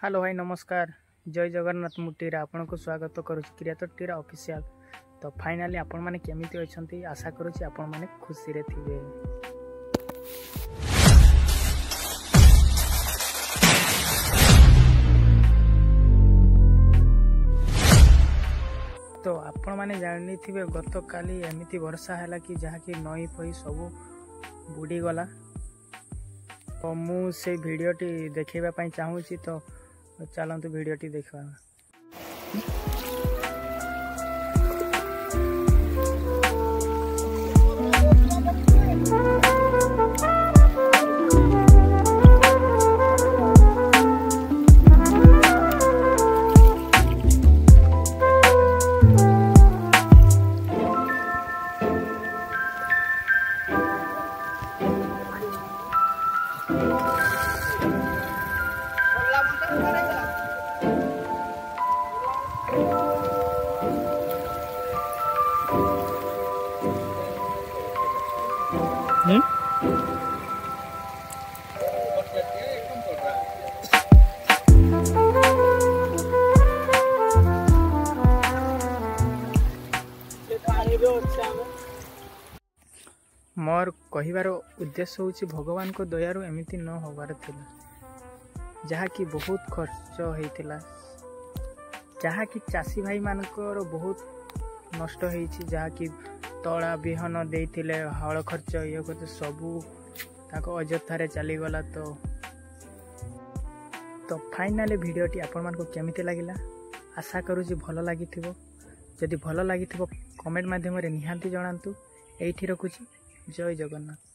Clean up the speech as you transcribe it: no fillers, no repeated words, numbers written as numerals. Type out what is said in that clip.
Hello भाई नमस्कार जय जगन्नाथ मुटीरा आपन को स्वागत करुच्ची क्रिएटर टीरा ऑफिशियल। तो फाइनाली आपण माने केमिति अछंती आशा करुच्ची आपण माने खुशी रे थिबे। तो आपण माने जानि थिबे गत काली एमिति वर्षा हैला कि जहा कि नई पई सब बुडी गला। तो मु से वीडियोटी देखैबा पई चाहूची तो चलतु वीडियोटी देखा। मोर कहिबार उद्देश्य होची भगवान को दयारु एमिति न होबार थिला जहा कि बहुत खर्च होइतिला, जहा कि चासी भाई मानकर बहुत नष्ट होइछि, जहा कि तळा बिहन देइतिले हळ खर्च ये करते सबु ताको अजथारे चली गला। तो फाइनली वीडियोटी आपण मान को केमिति लागिला आशा करूची भलो लागिथिबो। जदि भलो लागिथिबो कमेंट माध्यम रे निहांती जणांतु। एठी रखुची जय जगन्नाथ।